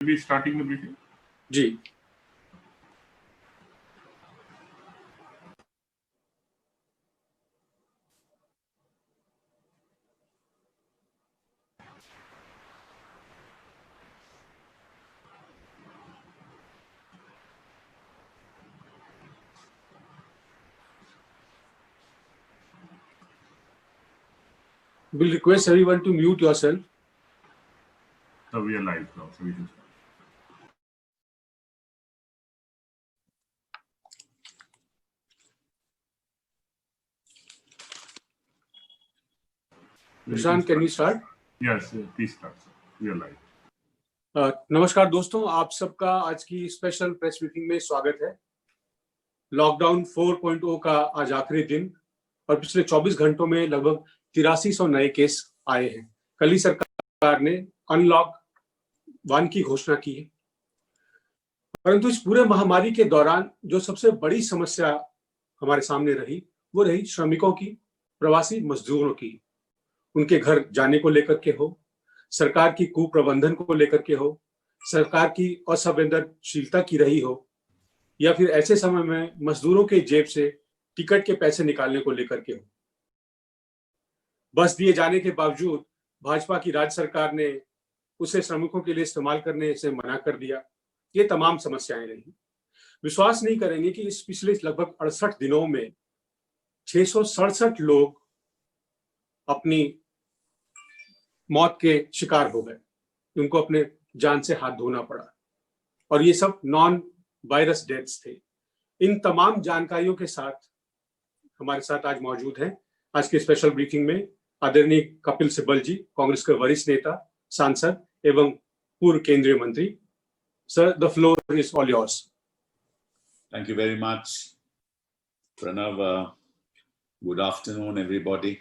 be starting the briefing? Ji. We'll request everyone to mute yourself. So we are live now, so we can start. Prashant, can we start? Yes, please start, sir. We are live. नमस्कार दोस्तों, आप सबका आज की special press meeting में स्वागत है। Lockdown 4.0 का आज आखिरी दिन और पिछले 24 घंटों में लगभग 8300 नए केस आए हैं। कल ही सरकार ने अनलॉक 1 की घोषणा की है, परंतु इस पूरे महामारी के दौरान जो सबसे बड़ी समस्या हमारे सामने रही वो रही श्रमिकों की, प्रवासी मजदूरों की। उनके घर जाने को लेकर के हो, सरकार की कुप्रबंधन को लेकर के हो, सरकार की असंवेदनशीलता की रही हो, या फिर ऐसे समय में मजदूरों के जेब से टिकट के पैसे निकालने को लेकर के हो। बस दिए जाने के बावजूद भाजपा की राज्य सरकार ने उसे श्रमिकों के लिए इस्तेमाल करने से मना कर दिया। ये तमाम समस्याएं रही। विश्वास नहीं करेंगे कि इस पिछले लगभग 68 दिनों में 667 लोग अपनी मौत के शिकार हो गए, उनको अपने जान से हाथ धोना पड़ा, और ये सब नॉन वायरस डेथ्स थे। इन तमाम जानकारियों के साथ हमारे साथ आज मौजूद हैं आज के स्पेशल ब्रीफिंग में आदरणीय कपिल सिब्बल जी, कांग्रेस के वरिष्ठ नेता, सांसद एवं पूर्व केंद्रीय मंत्री। Sir, the floor is all yours. Thank you very much, Pranav. Good afternoon, everybody.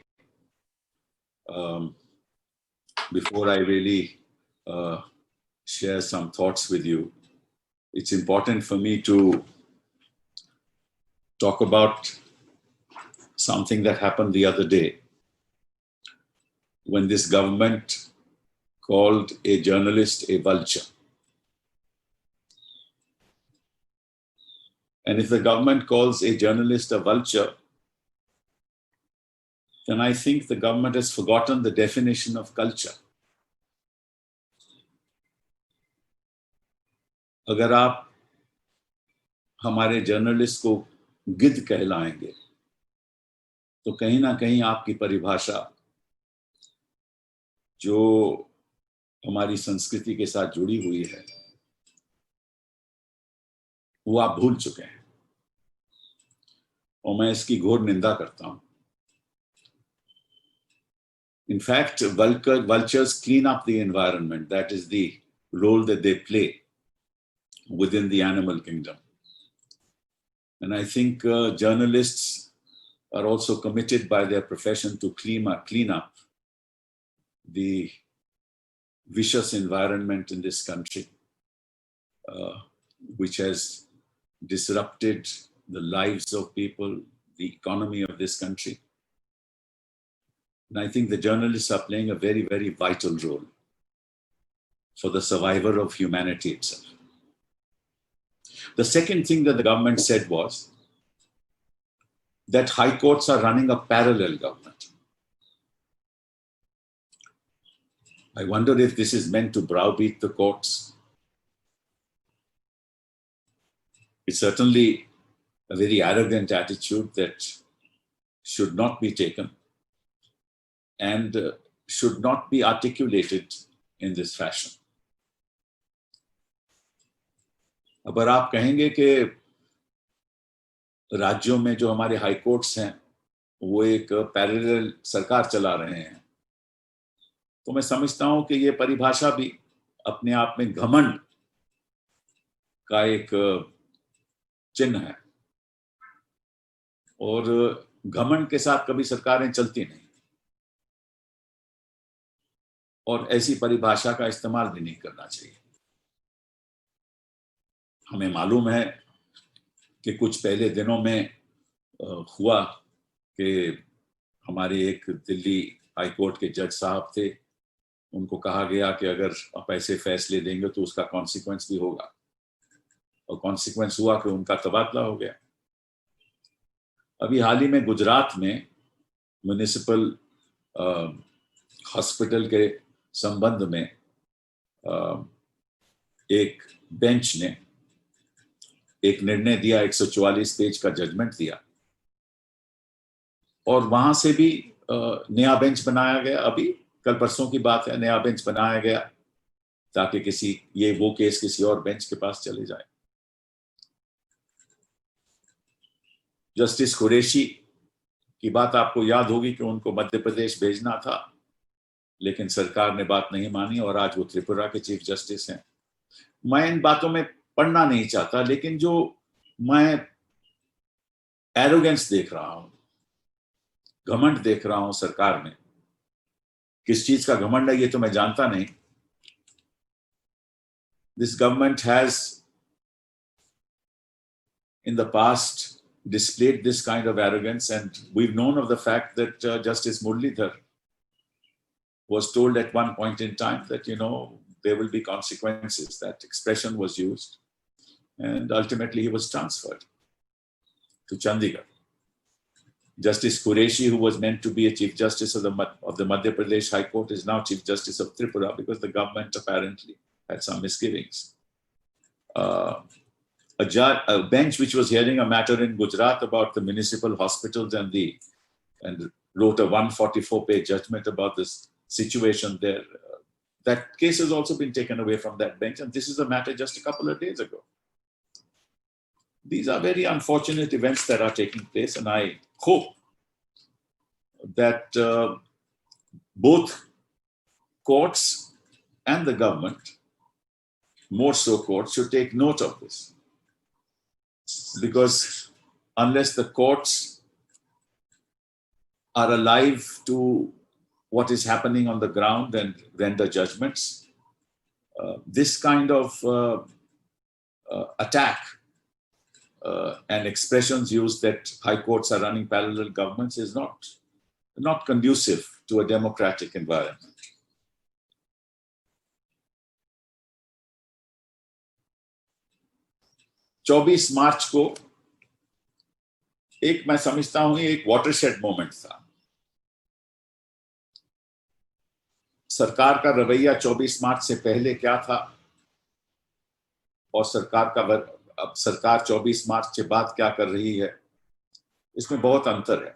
Before I really share some thoughts with you, it's important for me to talk about something that happened the other day when this government called a journalist a vulture. And if the government calls a journalist a vulture, then I think the government has forgotten the definition of culture. अगर आप हमारे journalist को गिद्ध कहलाएंगे तो कहीं ना कहीं आपकी परिभाषा जो हमारी संस्कृति के साथ जुड़ी हुई है वो आप भूल चुके हैं, और मैं इसकी घोर निंदा करता हूं। In fact, vultures clean up the environment. That is the role that they play within the animal kingdom. And I think journalists are also committed by their profession to clean up the vicious environment in this country, which has disrupted the lives of people, the economy of this country. And I think the journalists are playing a very, very vital role for the survival of humanity itself. The second thing that the government said was that high courts are running a parallel government. I wonder if this is meant to browbeat the courts. It's certainly a very arrogant attitude that should not be taken and should not be articulated in this fashion. अगर आप कहेंगे कि राज्यों में जो हमारे high courts हैं वो एक पैरेलल सरकार चला रहे हैं, तो मैं समझता हूं कि ये परिभाषा भी अपने आप में घमंड का एक चिन्ह है, और घमंड के साथ कभी सरकारें चलती नहीं, और ऐसी परिभाषा का इस्तेमाल भी नहीं करना चाहिए। हमें मालूम है कि कुछ पहले दिनों में हुआ कि हमारे एक दिल्ली हाई कोर्ट के जज साहब थे, उनको कहा गया कि अगर आप ऐसे फैसले देंगे तो उसका कॉन्सिक्वेंस भी होगा, और कॉन्सिक्वेंस हुआ कि उनका तबादला हो गया। अभी हाल ही में गुजरात में म्युनिसिपल हॉस्पिटल के संबंध में एक बेंच ने एक निर्णय दिया, 144 पेज का जजमेंट दिया, और वहां से भी नया बेंच बनाया गया। अभी कल परसों की बात है, नया बेंच बनाया गया ताकि वो केस किसी और बेंच के पास चले जाए। जस्टिस कुरैशी की बात आपको याद होगी कि उनको मध्य प्रदेश भेजना था, लेकिन सरकार ने बात नहीं मानी और आज वो त्रिपुरा के चीफ जस्टिस हैं। मैं इन बातों में पढ़ना नहीं चाहता, लेकिन जो मैं एरोगेंस देख रहा हूं, घमंड देख रहा हूं सरकार में, किस चीज का घमंड है ये तो मैं जानता नहीं। This government has in the past displayed this kind of arrogance, and we've known of the fact that Justice Muralidhar was told at one point in time that there will be consequences. That expression was used, and ultimately he was transferred to Chandigarh. Justice Qureshi, who was meant to be a Chief Justice of the Madhya Pradesh High Court, is now Chief Justice of Tripura because the government apparently had some misgivings. A bench which was hearing a matter in Gujarat about the municipal hospitals and wrote a 144-page judgment about this situation there. That case has also been taken away from that bench, and this is a matter just a couple of days ago. These are very unfortunate events that are taking place, and I hope that both courts and the government, more so courts, should take note of this. Because unless the courts are alive to what is happening on the ground and render judgments, this kind of attack and expressions used that high courts are running parallel governments is not conducive to a democratic environment. चौबीस मार्च को मैं समझता हूं एक watershed moment था। सरकार का रवैया 24 मार्च से पहले क्या था और सरकार 24 मार्च के बाद क्या कर रही है, इसमें बहुत अंतर है।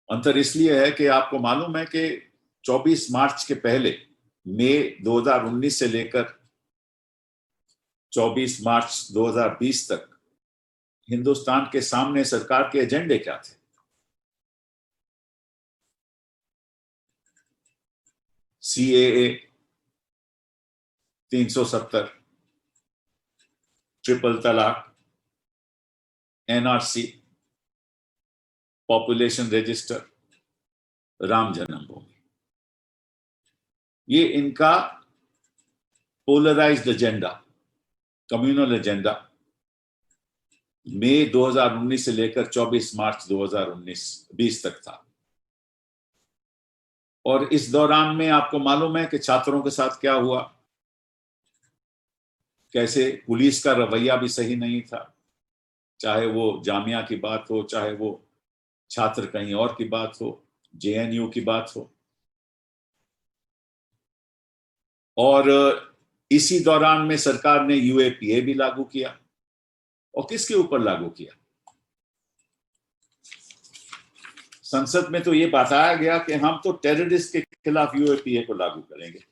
अंतर इसलिए है कि आपको मालूम है कि 24 मार्च के पहले मई 2019 से लेकर 24 मार्च 2020 तक हिंदुस्तान के सामने सरकार के एजेंडे क्या थे? CAA, 370, ट्रिपल तलाक, NRC, पॉपुलेशन रजिस्टर, राम जन्मभूमि, ये इनका पोलराइज्ड एजेंडा, कम्युनल एजेंडा मई 2019 से लेकर 24 मार्च 2020 तक था। और इस दौरान में आपको मालूम है कि छात्रों के साथ क्या हुआ, कैसे पुलिस का रवैया भी सही नहीं था, चाहे वो जामिया की बात हो, चाहे वो छात्र कहीं और की बात हो, JNU की बात हो। और इसी दौरान में सरकार ने UAPA भी लागू किया। और किसके ऊपर लागू किया? संसद में तो ये बताया गया कि हम तो टेररिस्ट के खिलाफ UAPA को लागू करेंगे,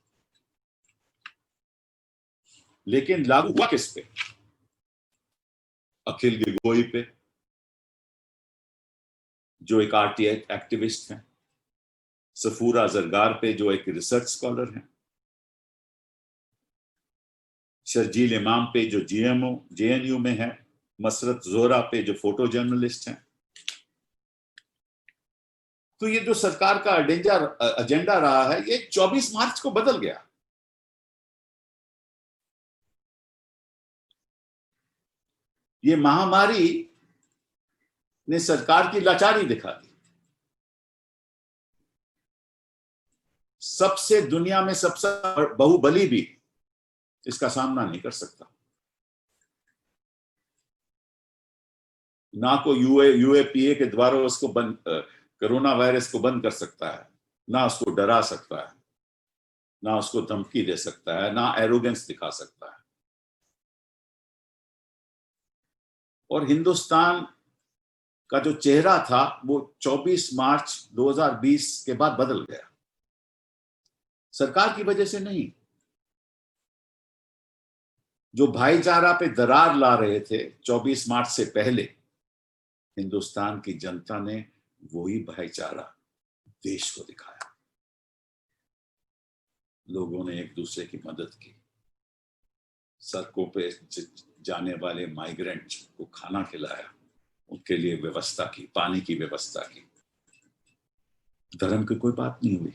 लेकिन लागू हुआ किस पे? अखिल गोगोई पे, जो एक RT एक्टिविस्ट हैं, सफूरा जरगार पे, जो एक रिसर्च स्कॉलर हैं, शर्जील इमाम पे, जो JNU में है, मसरत जोहरा पे, जो फोटो जर्नलिस्ट हैं। तो ये जो सरकार का एजेंडा रहा है, ये 24 मार्च को बदल गया। ये महामारी ने सरकार की लाचारी दिखा दी। सबसे दुनिया में सबसे बाहुबली भी इसका सामना नहीं कर सकता। ना को यूएपीए के द्वारा उसको कोरोना वायरस को बंद कर सकता है, ना उसको डरा सकता है, ना उसको धमकी दे सकता है, ना एरोगेंस दिखा सकता है। और हिंदुस्तान का जो चेहरा था वो 24 मार्च 2020 के बाद बदल गया, सरकार की वजह से नहीं। जो भाईचारा पे दरार ला रहे थे 24 मार्च से पहले, हिंदुस्तान की जनता ने वही भाईचारा देश को दिखाया। लोगों ने एक दूसरे की मदद की, सड़कों पे जाने वाले माइग्रेंट को खाना खिलाया, उनके लिए व्यवस्था की, पानी की व्यवस्था की। धर्म की कोई बात नहीं हुई।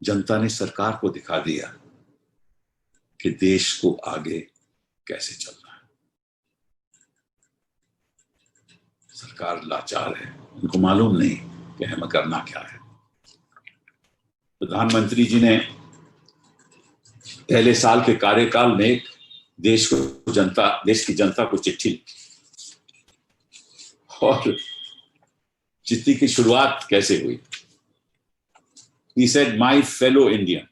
जनता ने सरकार को दिखा दिया कि देश को आगे कैसे चलना है। सरकार लाचार है, उनको मालूम नहीं कि हमें करना क्या है। प्रधानमंत्री जी ने पहले साल के कार्यकाल में देश की जनता को चिट्ठी लिखी, और चिट्ठी की शुरुआत कैसे हुई? He said, "My fellow Indian,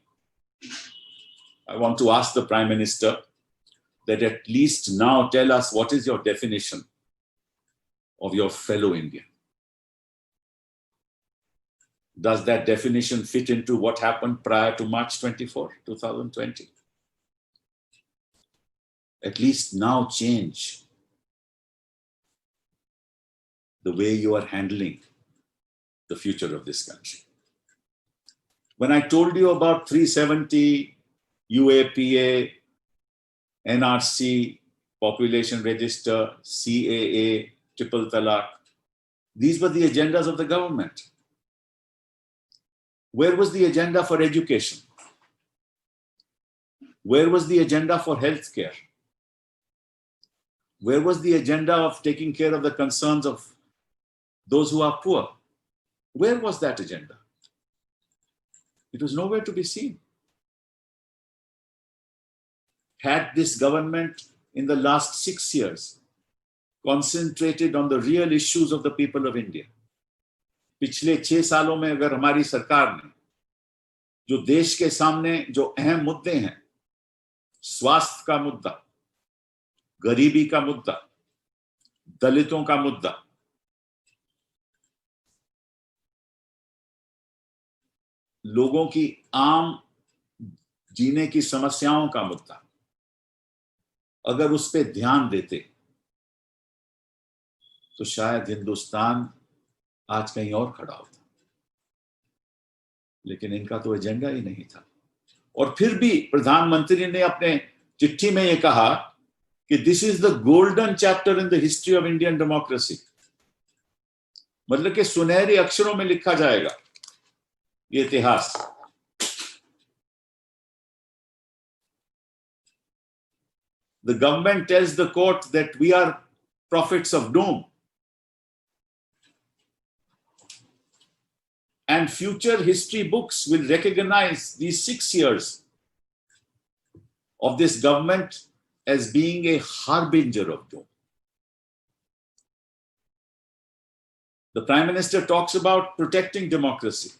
I want to ask the Prime Minister that at least now tell us what is your definition of your fellow Indian. Does that definition fit into what happened prior to March 24, 2020? At least now change the way you are handling the future of this country." When I told you about 370, UAPA, NRC, population register, CAA, triple talaq, these were the agendas of the government. Where was the agenda for education? Where was the agenda for healthcare? Where was the agenda of taking care of the concerns of those who are poor? Where was that agenda? It was nowhere to be seen. Had this government in the last 6 years concentrated on the real issues of the people of India, पिछले 6 सालों में अगर हमारी सरकार ने जो देश के सामने जो अहम मुद्दे हैं, स्वास्थ्य का मुद्दा, गरीबी का मुद्दा, दलितों का मुद्दा, लोगों की आम जीने की समस्याओं का मुद्दा, अगर उस पे ध्यान देते तो शायद हिंदुस्तान आज कहीं और खड़ा होता। लेकिन इनका तो एजेंडा ही नहीं था। और फिर भी प्रधानमंत्री ने अपने चिट्ठी में यह कहा कि this is the golden chapter in the history of Indian democracy, मतलब कि सुनहरे अक्षरों में लिखा जाएगा ये इतिहास। The government tells the court that we are prophets of doom, and future history books will recognize these 6 years of this government as being a harbinger of doom. The Prime Minister talks about protecting democracy.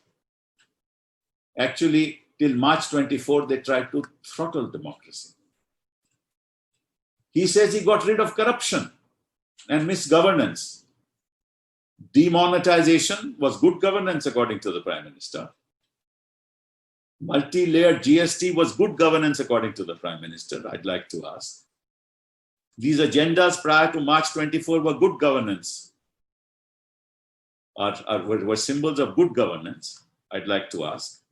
Actually, till March 24, they tried to throttle democracy. He says he got rid of corruption and misgovernance. Demonetization was good governance, according to the Prime Minister. Multi-layered GST was good governance, according to the Prime Minister. I'd like to ask. These agendas prior to March 24 were good governance, were symbols of good governance. I'd like to ask.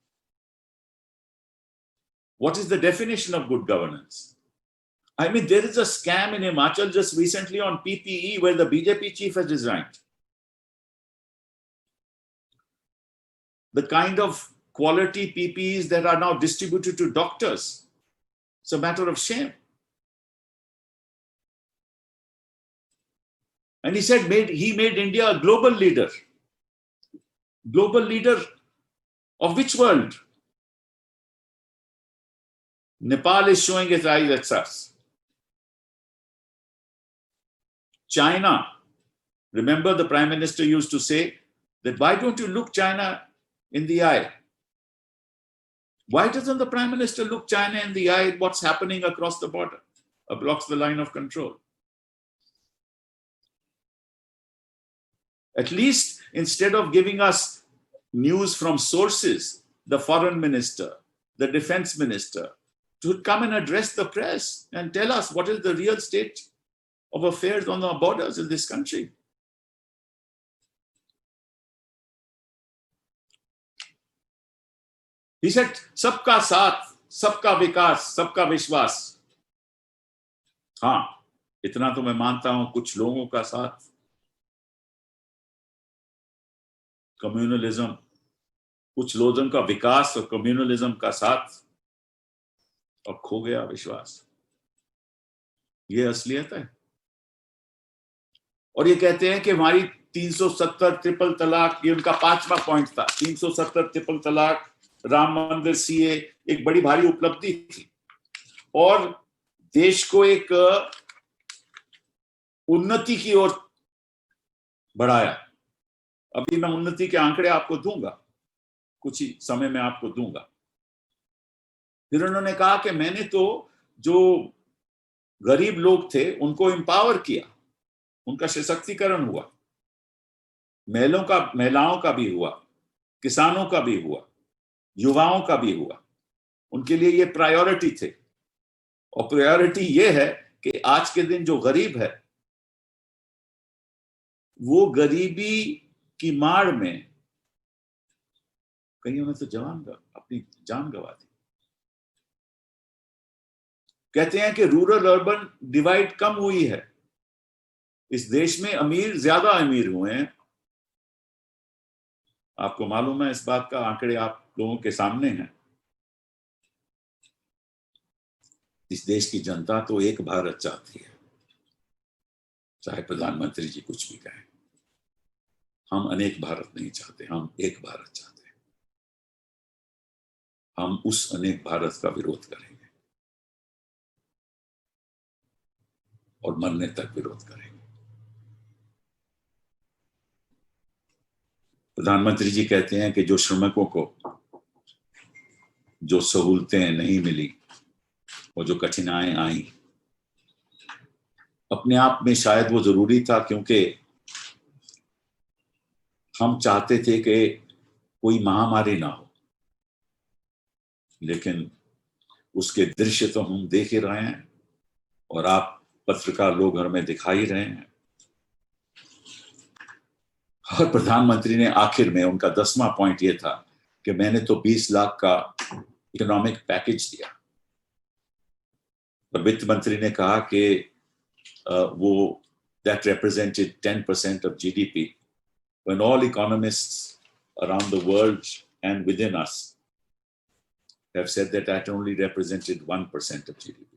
What is the definition of good governance? I mean, there is a scam in Himachal just recently on PPE where the BJP chief has resigned. The kind of quality PPEs that are now distributed to doctors, it's a matter of shame. And he said he made India a global leader. Global leader of which world? Nepal is showing its eyes at us. China, remember the Prime Minister used to say that why don't you look China in the eye? Why doesn't the Prime Minister look China in the eye at what's happening across the border, across the line of control? At least instead of giving us news from sources, the foreign minister, the defense minister, to come and address the press and tell us what is the real state of affairs on our borders in this country. He said, सबका साथ, सबका विकास, सबका विश्वास. हाँ, इतना तो मैं मानता हूं, कुछ लोगों का साथ, कम्युनलिज्म, कुछ लोगों का विकास और कम्युनलिज्म का साथ, और खो गया विश्वास. ये असलियत है. और ये कहते हैं कि हमारी 370 ट्रिपल तलाक, ये उनका 5वां पॉइंट था. 370 ट्रिपल तलाक, राम मंदिर, सीए एक बड़ी भारी उपलब्धि थी और देश को एक उन्नति की ओर बढ़ाया. अभी मैं उन्नति के आंकड़े आपको दूंगा, कुछ ही समय में आपको दूंगा. फिर उन्होंने कहा कि मैंने तो जो गरीब लोग थे उनको एम्पावर किया, उनका सशक्तिकरण हुआ, महिलाओं का भी हुआ, किसानों का भी हुआ, युवाओं का भी हुआ. उनके लिए ये प्रायोरिटी थे. और प्रायोरिटी ये है कि आज के दिन जो गरीब है वो गरीबी की मार में कईयों ने तो अपनी जान गंवा दी. कहते हैं कि रूरल अर्बन डिवाइड कम हुई है. इस देश में अमीर ज्यादा अमीर हुए हैं. आपको मालूम है इस बात का, आंकड़े आप लोगों के सामने हैं. इस देश की जनता तो एक भारत चाहती है, चाहे प्रधानमंत्री जी कुछ भी कहें. हम अनेक भारत नहीं चाहते, हम एक भारत चाहते हैं. हम उस अनेक भारत का विरोध करेंगे और मरने तक विरोध करेंगे. प्रधानमंत्री जी कहते हैं कि जो श्रमिकों को जो सहूलतें नहीं मिली और जो कठिनाइयां आई, अपने आप में शायद वो जरूरी था, क्योंकि हम चाहते थे कि कोई महामारी ना हो. लेकिन उसके दृश्य तो हम देख ही रहे हैं और आप पत्रकार लोग घर में दिखा ही रहे हैं. और प्रधानमंत्री ने आखिर में, उनका 10वां पॉइंट ये था कि मैंने तो 20 लाख का इकोनॉमिक पैकेज दिया. और वित्त मंत्री ने कहा कि वो that represented 10% of GDP, when all economists around the world and within us have said that only represented 1% of GDP.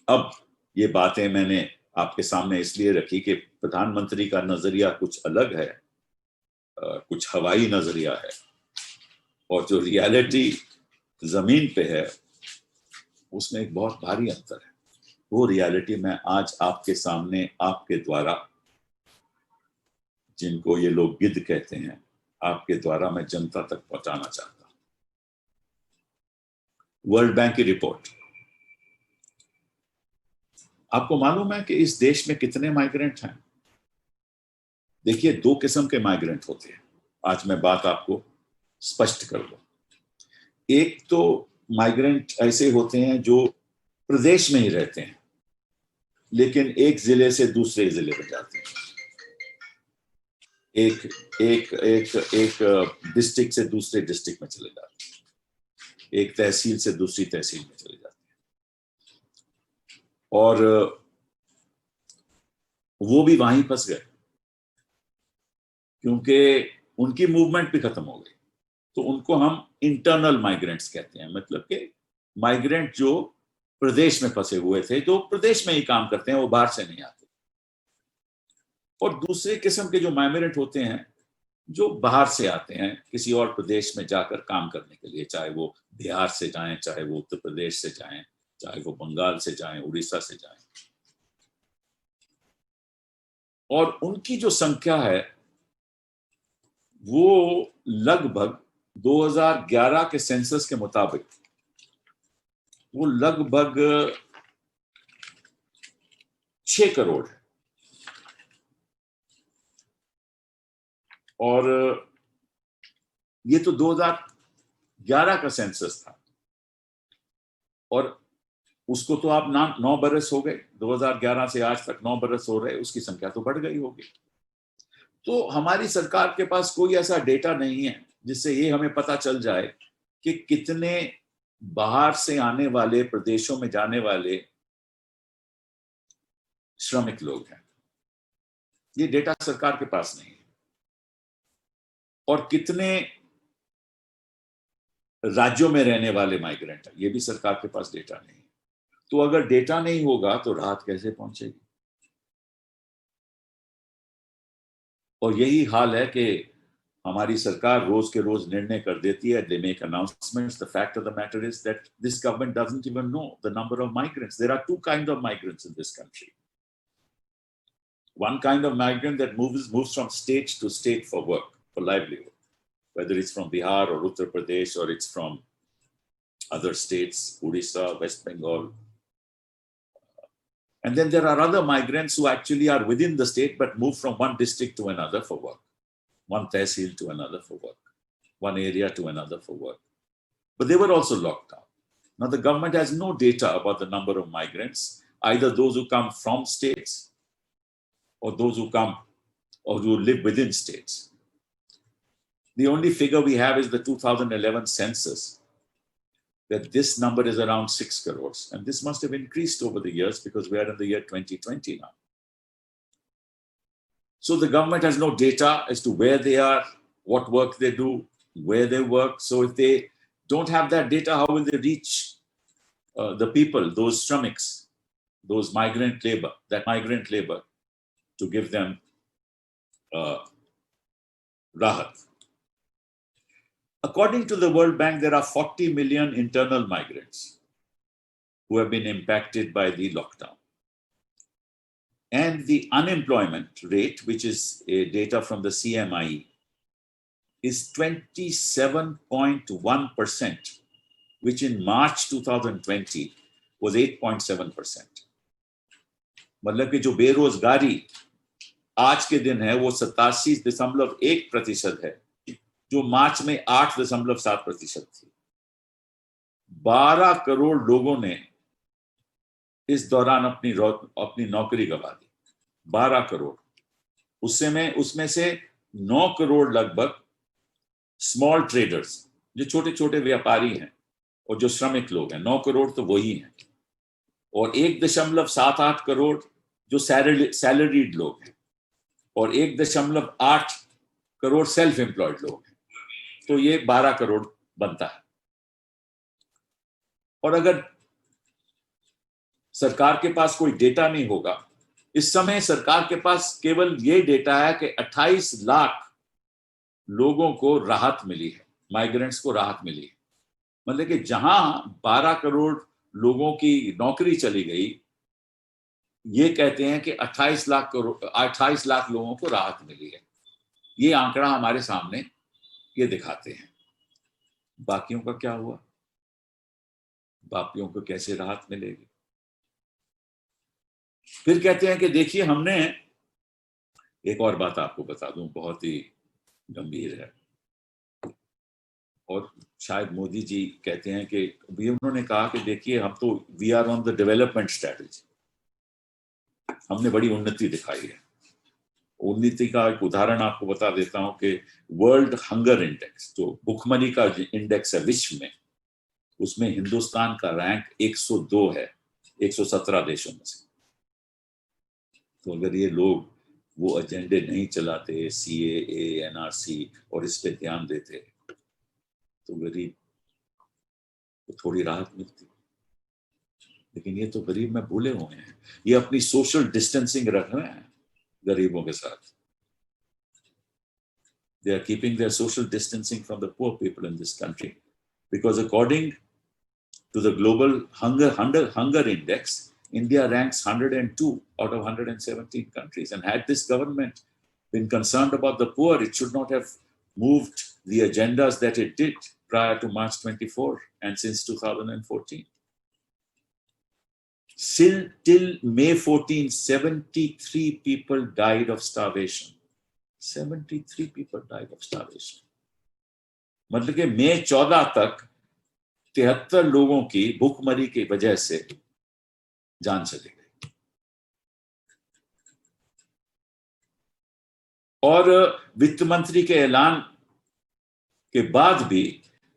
अब ये बातें मैंने आपके सामने इसलिए रखी कि प्रधानमंत्री का नजरिया कुछ अलग है, कुछ हवाई नजरिया है, और जो रियलिटी जमीन पे है उसमें एक बहुत भारी अंतर है. वो रियलिटी मैं आज आपके सामने, आपके द्वारा, जिनको ये लोग गिद्ध कहते हैं, आपके द्वारा मैं जनता तक पहुंचाना चाहता हूं. वर्ल्ड बैंक की रिपोर्ट. आपको मालूम है कि इस देश में कितने माइग्रेंट हैं? देखिए, 2 किस्म के माइग्रेंट होते हैं. आज मैं बात आपको स्पष्ट कर दूं. एक तो माइग्रेंट ऐसे होते हैं जो प्रदेश में ही रहते हैं, लेकिन एक जिले से दूसरे जिले में जाते हैं. एक एक एक एक डिस्ट्रिक्ट से दूसरे डिस्ट्रिक्ट में चले जाते हैं, एक तहसील से दूसरी तहसील में चले जाते हैं. और वो भी वहीं फंस गए क्योंकि उनकी मूवमेंट भी खत्म हो गई. तो उनको हम इंटरनल माइग्रेंट्स कहते हैं. मतलब कि माइग्रेंट जो प्रदेश में फंसे हुए थे, जो प्रदेश में ही काम करते हैं, वो बाहर से नहीं आते. और दूसरे किस्म के जो माइग्रेंट होते हैं जो बाहर से आते हैं किसी और प्रदेश में जाकर काम करने के लिए, चाहे वो बिहार से जाएं, चाहे वो उत्तर प्रदेश से जाएं, चाहे वो बंगाल से जाएं, उड़ीसा से जाएं, और उनकी जो संख्या है वो लगभग 2011 के सेंसस के मुताबिक वो लगभग 6 करोड़ है। और ये तो 2011 का सेंसस था, और उसको तो आप 9 बरस हो गए, 2011 से आज तक 9 बरस हो रहे, उसकी संख्या तो बढ़ गई होगी। तो हमारी सरकार के पास कोई ऐसा डेटा नहीं है जिससे ये हमें पता चल जाए कि कितने बाहर से आने वाले, प्रदेशों में जाने वाले श्रमिक लोग हैं। ये डेटा सरकार के पास नहीं है। और कितने राज्यों में रहने वाले माइग्रेंट हैं, ये भी सरकार के पास डेटा नहीं है। तो अगर डेटा नहीं होगा तो राहत कैसे पहुंचेगी? और यही हाल है कि हमारी सरकार रोज के रोज निर्णय कर देती है, they make announcements. The fact of the matter is that this government doesn't even know the number of migrants. There are two kinds of migrants in this country. One kind of migrant that moves from state to state for work, for livelihood, whether it's from Bihar or Uttar Pradesh or it's from other states, Odisha, West Bengal. And then there are other migrants who actually are within the state but move from one district to another for work, one tehsil to another for work, one area to another for work. But they were also locked down. Now the government has no data about the number of migrants, either those who come from states or those who come or who live within states. The only figure we have is the 2011 census, that this number is around 6 crores. And this must have increased over the years because we are in the year 2020 now. So the government has no data as to where they are, what work they do, where they work. So if they don't have that data, how will they reach the people, those shramaks, those migrant labor, to give them rahat? According to the World Bank, there are 40 million internal migrants who have been impacted by the lockdown. And the unemployment rate, which is data from the CMIE, is 27.1%, which in March 2020 was 8.7%. मतलब कि जो बेरोजगारी आज के दिन है वो 87.1% है, जो मार्च में 8.7% थी। 12 करोड़ लोगों ने इस दौरान अपनी नौकरी गंवा दी। 12 करोड़। उसमें से 9 करोड़ लगभग स्मॉल ट्रेडर्स, जो छोटे छोटे व्यापारी हैं और जो श्रमिक लोग हैं, 9 करोड़ तो वही हैं। और 1.78 करोड़ जो सैलरीड लोग हैं और 1.8 करोड़ सेल्फ एम्प्लॉयड लोग हैं। तो ये 12 करोड़ बनता है। और अगर सरकार के पास कोई डेटा नहीं होगा, इस समय सरकार के पास केवल ये डेटा है कि 28 लाख लोगों को राहत मिली है, माइग्रेंट्स को राहत मिली है। मतलब कि जहां 12 करोड़ लोगों की नौकरी चली गई, ये कहते हैं कि 28 लाख लोगों को राहत मिली है। ये आंकड़ा हमारे सामने ये दिखाते हैं। बाकियों का क्या हुआ? बाकियों को कैसे राहत मिलेगी? फिर कहते हैं कि देखिए, हमने एक और बात आपको बता दूं, बहुत ही गंभीर है, और शायद मोदी जी कहते हैं कि भी उन्होंने कहा कि देखिए, हम तो we are on the development strategy, हमने बड़ी उन्नति दिखाई है। उन्नति का एक उदाहरण आपको बता देता हूं कि वर्ल्ड हंगर इंडेक्स, जो भूखमरी का इंडेक्स है विश्व में, उसमें हिंदुस्तान का रैंक 102 है 117 देशों में से। तो अगर ये लोग वो एजेंडे नहीं चलाते, CAA, NRC, और इस पे ध्यान देते, तो गरीब को थोड़ी राहत मिलती। लेकिन ये तो गरीब में भूले हुए हैं, ये अपनी सोशल डिस्टेंसिंग रख रहे हैं गरीबों के साथ। They are keeping their social distancing from the poor people in this country. Because according to the global hunger index, India ranks 102 out of 117 countries. And had this government been concerned about the poor, it should not have moved the agendas that it did prior to March 24 and since 2014. Till May 14, 73 people died of starvation. 73 people died of starvation. मतलब कि मई 14 तक 73 लोगों की भूखमरी की वजह से जान चली गई। और वित्त मंत्री के ऐलान के बाद भी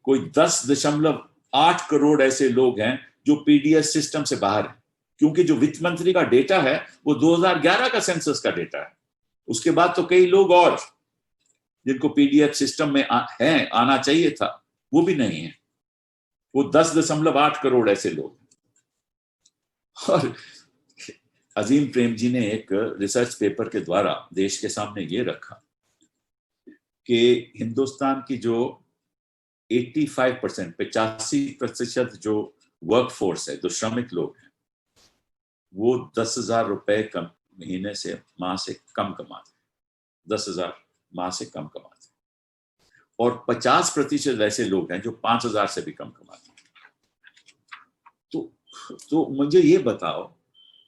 कोई 10.8 करोड़ ऐसे लोग हैं जो पीडीएस सिस्टम से बाहर हैं, क्योंकि जो वित्त मंत्री का डेटा है वो 2011 का सेंसस का डेटा है। उसके बाद तो कई लोग और जिनको पीडीएफ सिस्टम में आना चाहिए था वो भी नहीं है। वो 10.8 करोड़ ऐसे लोग। और अजीम प्रेम जी ने एक रिसर्च पेपर के द्वारा देश के सामने ये रखा कि हिंदुस्तान की जो 85% जो वर्क फोर्स है, जो श्रमिक लोग हैं, वो 10,000 रुपए कम महीने से माह से कम कमाते, 10,000 माह से कम कमाते, और 50% ऐसे लोग हैं जो 5,000 से भी कम कमाते। तो मुझे ये बताओ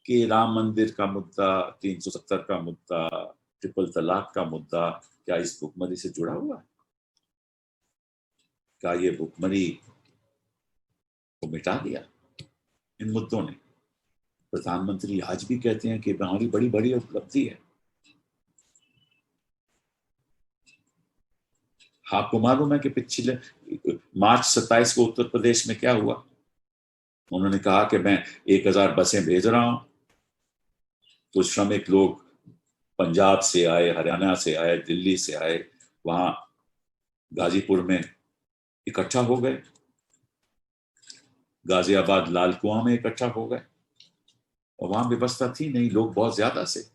कि राम मंदिर का मुद्दा, 370 का मुद्दा, ट्रिपल तलाक का मुद्दा क्या इस भुखमरी से जुड़ा हुआ है? क्या ये भुखमरी को मिटा दिया इन मुद्दों ने? प्रधानमंत्री आज भी कहते हैं कि हमारी बड़ी बड़ी उपलब्धि है। आपको मालूम है कि पिछले मार्च 27 को उत्तर प्रदेश में क्या हुआ? उन्होंने कहा कि मैं 1000 बसें भेज रहा हूं, तो श्रमिक लोग पंजाब से आए, हरियाणा से आए, दिल्ली से आए, वहां गाजीपुर में इकट्ठा हो गए, गाजियाबाद लाल कुआं में इकट्ठा हो गए, और वहां व्यवस्था थी नहीं, लोग बहुत ज्यादा से।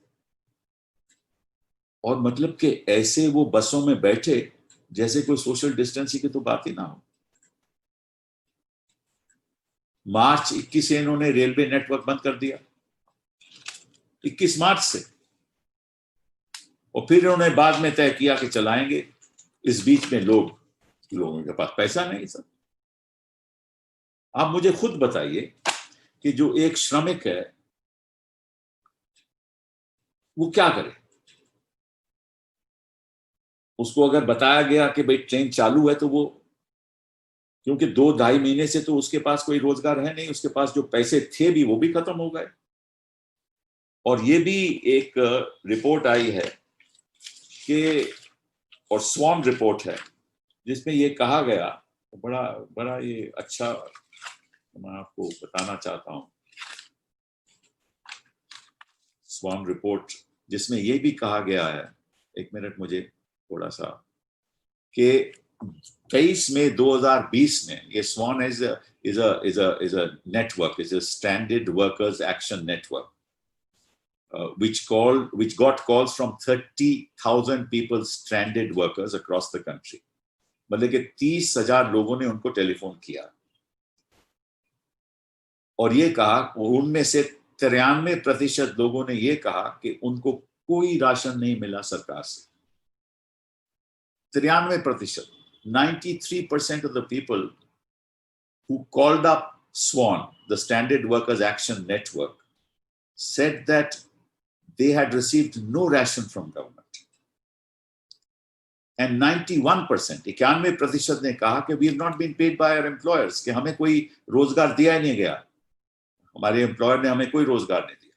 और मतलब कि ऐसे वो बसों में बैठे जैसे कोई सोशल डिस्टेंसिंग की तो बात ही ना हो। मार्च 21 से इन्होंने रेलवे नेटवर्क बंद कर दिया, 21 मार्च से, और फिर इन्होंने बाद में तय किया कि चलाएंगे। इस बीच में लोगों के पास पैसा नहीं सर। आप मुझे खुद बताइए कि जो एक श्रमिक है वो क्या करे? उसको अगर बताया गया कि भाई ट्रेन चालू है, तो वो, क्योंकि 2-2.5 महीने से तो उसके पास कोई रोजगार है नहीं, उसके पास जो पैसे थे भी वो भी खत्म हो गए। और ये भी एक रिपोर्ट आई है कि, और स्वान रिपोर्ट है, जिसमें ये कहा गया, बड़ा बड़ा ये अच्छा मैं आपको बताना चाहता हूं। स्वान रिपोर्ट जिसमें ये भी कहा गया है, एक मिनट मुझे थोड़ा सा, कि 23 मई 2020 में ये स्वान is a network, is a standard workers action network, which got calls from 30,000 people, stranded workers across the country. मतलब कि 30,000 लोगों ने उनको टेलीफोन किया और ये कहा, उनमें से 93% लोगों ने ये कहा कि उनको कोई राशन नहीं मिला सरकार से। 93%, 93% of the people who called up SWAN, the Standard Workers Action Network, said that they had received no ration from government. And 91%, 91% ने कहा कि we have not been paid by our employers, कि हमें कोई रोजगार दिया ही नहीं गया, हमारे एम्प्लॉयर ने हमें कोई रोजगार नहीं दिया।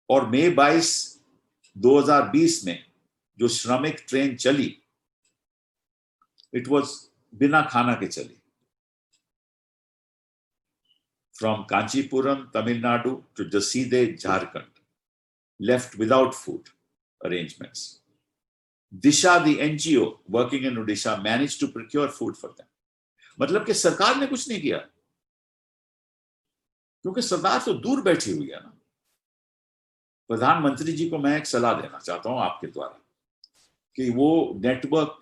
और मई 22, 2020 में जो श्रमिक ट्रेन चली, इट वॉज बिना खाना के चली, from Kanchipuram Tamil Nadu to Jasidih Jharkhand, left without food arrangements. Disha the NGO working in Odisha manage to procure food for them. मतलब कि सरकार ने कुछ नहीं किया, क्योंकि सरकार तो दूर बैठी हुई है ना। प्रधानमंत्री जी को मैं एक सलाह देना चाहता हूं आपके द्वारा कि वो नेटवर्क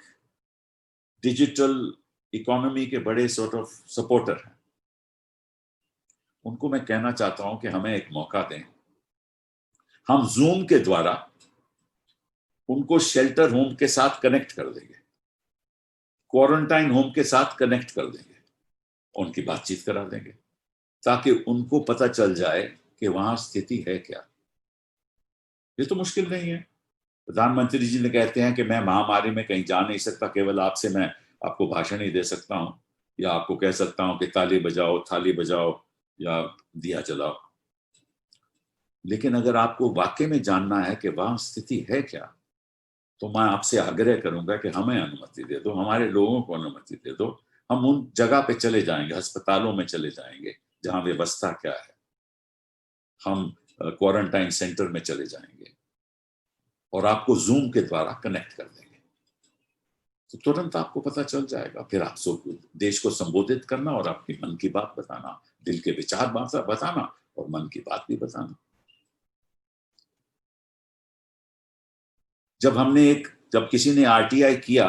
डिजिटल इकोनॉमी के बड़े सॉर्ट ऑफ सपोर्टर हैं, उनको मैं कहना चाहता हूं कि हमें एक मौका दें। हम जूम के द्वारा उनको शेल्टर होम के साथ कनेक्ट कर देंगे, क्वारंटाइन होम के साथ कनेक्ट कर देंगे, उनकी बातचीत करा देंगे, ताकि उनको पता चल जाए कि वहां स्थिति है क्या। ये तो मुश्किल नहीं है। प्रधानमंत्री जी ने कहते हैं कि मैं महामारी में कहीं जा नहीं सकता, केवल आपसे मैं आपको भाषण ही दे सकता हूं, या आपको कह सकता हूं कि ताली बजाओ, थाली बजाओ या दिया जलाओ। लेकिन अगर आपको वाकई में जानना है कि वहां स्थिति है क्या, तो मैं आपसे आग्रह करूंगा कि हमें अनुमति दे दो, हमारे लोगों को अनुमति दे दो। हम उन जगह पे चले जाएंगे, अस्पतालों में चले जाएंगे जहां व्यवस्था क्या है, हम क्वारंटाइन सेंटर में चले जाएंगे और आपको जूम के द्वारा कनेक्ट कर देंगे। तो तुरंत आपको पता चल जाएगा। फिर आप देश को संबोधित करना और आपकी मन की बात बताना, दिल के विचार बताना और मन की बात भी बताना। जब किसी ने आरटीआई किया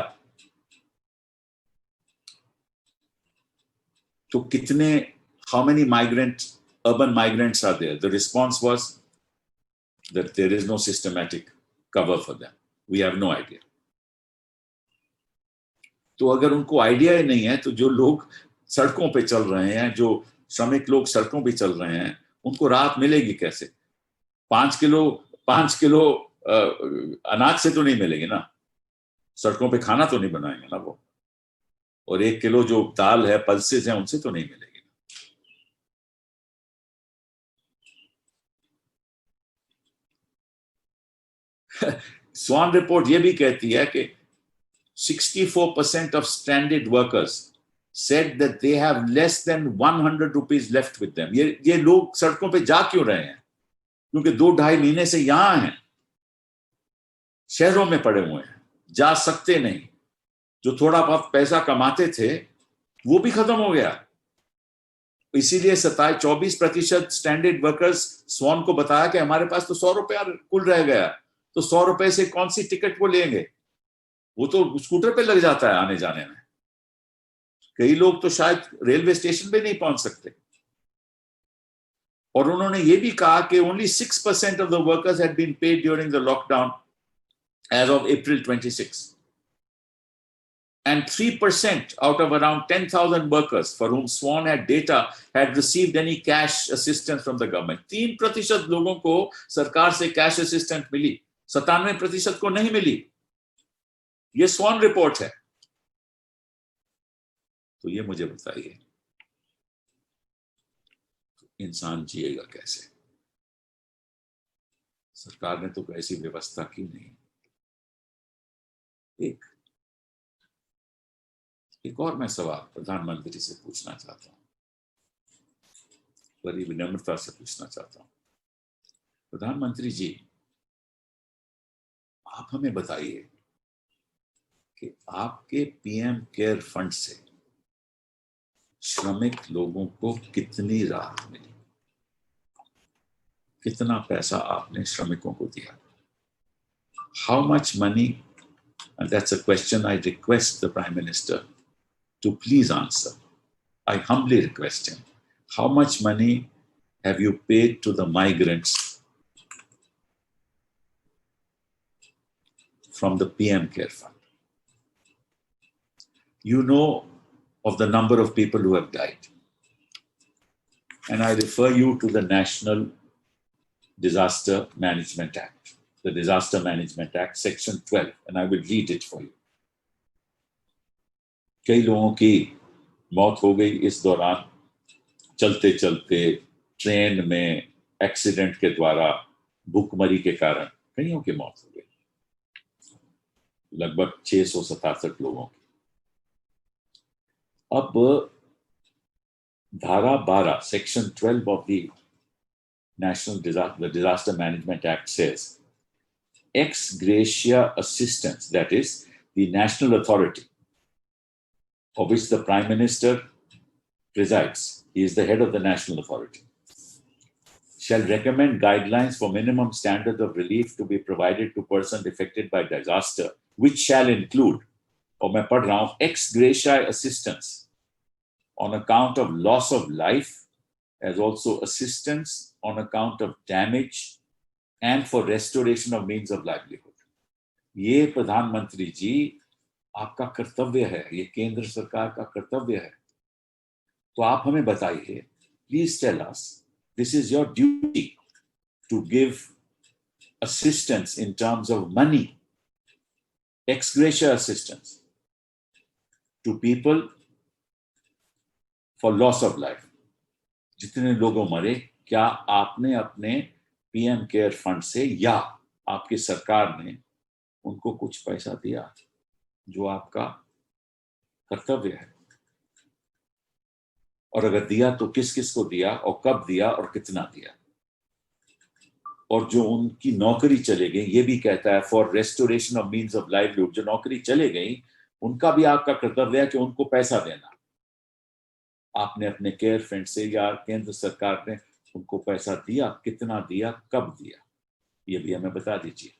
तो कितने, how many urban migrants are there? The response was that there is no systematic cover for them. We have no idea. तो अगर उनको आइडिया ही नहीं है, तो जो लोग सड़कों पे चल रहे हैं, जो श्रमिक लोग सड़कों पे चल रहे हैं, उनको राहत मिलेगी कैसे? 5 किलो अनाज से तो नहीं मिलेगी ना, सड़कों पे खाना तो नहीं बनाएंगे ना वो, और 1 किलो जो दाल है, पल्सेस हैं, उनसे तो नहीं मिलेगी। स्वान रिपोर्ट ये भी कहती है कि 64% of stranded workers said that they have less than 100 rupees left with them. ये लोग सड़कों पे जा क्यों रहे हैं? क्योंकि 2-2.5 महीने से यहां हैं, शहरों में पड़े हुए हैं, जा सकते नहीं। जो थोड़ा बहुत पैसा कमाते थे वो भी खत्म हो गया। इसीलिए 24% स्टैंडर्ड वर्कर्स स्वान को बताया कि हमारे पास तो 100 रुपया कुल रह गया, तो 100 रुपए से कौन सी टिकट वो लेंगे? वो तो स्कूटर पे लग जाता है आने जाने में। कई लोग तो शायद रेलवे स्टेशन पे नहीं पहुंच सकते। और उन्होंने ये भी कहा कि only 6% of the workers had been paid during the lockdown as of April 26. And 3% out of around 10,000 workers for whom Swan had data had received any cash assistance from the government. 3% लोगों को सरकार से cash assistance मिली, 97% को नहीं मिली। ये स्वान report है। तो ये मुझे बताइए, इंसान जिएगा कैसे? सरकार ने तो ऐसी व्यवस्था की नहीं। एक और मैं सवाल प्रधानमंत्री से पूछना चाहता हूं, बड़ी विनम्रता से पूछना चाहता हूं। प्रधानमंत्री जी, आप हमें बताइए कि आपके पीएम केयर फंड से श्रमिक लोगों को कितनी राहत मिली, कितना पैसा आपने श्रमिकों को दिया? How much money? And that's a question I request the Prime Minister to please answer. I humbly request him. How much money have you paid to the migrants from the PM Care Fund? You know of the number of people who have died. And I refer you to the National Disaster Management Act, the Disaster Management Act, Section 12, and I will read it for you. कई लोगों की मौत हो गई इस दौरान, चलते चलते ट्रेन में एक्सीडेंट के द्वारा, भूखमरी के कारण कईयों की मौत हो गई, लगभग 667 लोगों की। अब धारा 12, Section 12 of the Disaster Management Act says, ex gratia assistance, that is, the national authority of which the Prime Minister presides, he is the head of the national authority, shall recommend guidelines for minimum standard of relief to be provided to persons affected by disaster which shall include, और मैं पढ़ रहा हूं, ex gratia assistance on account of loss of life, as also assistance on account of damage and for restoration of means of livelihood. ये प्रधानमंत्री जी आपका कर्तव्य है, ये केंद्र सरकार का कर्तव्य है. तो आप हमें बताइए, please tell us, this is your duty to give assistance in terms of money, ex gratia assistance to people for loss of life. जितने लोगों मरे, क्या आपने अपने पीएम केयर फंड से या आपकी सरकार ने उनको कुछ पैसा दिया, जो आपका कर्तव्य है? और अगर दिया तो किस किस को दिया और कब दिया और कितना दिया? और जो उनकी नौकरी चले गई, ये भी कहता है for restoration of means of livelihood, जो नौकरी चले गई उनका भी आपका कर्तव्य है कि उनको पैसा देना. आपने अपने केयर फंड से या केंद्र सरकार ने उनको पैसा दिया, कितना दिया, कब दिया, ये भी हमें बता दीजिए.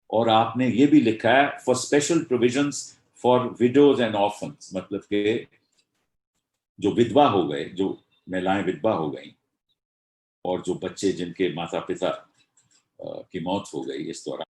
और आपने ये भी लिखा है for special provisions for widows and orphans, मतलब के जो विधवा हो गए, जो महिलाएं विधवा हो गई और जो बच्चे जिनके माता पिता की मौत हो गई इस दौरान,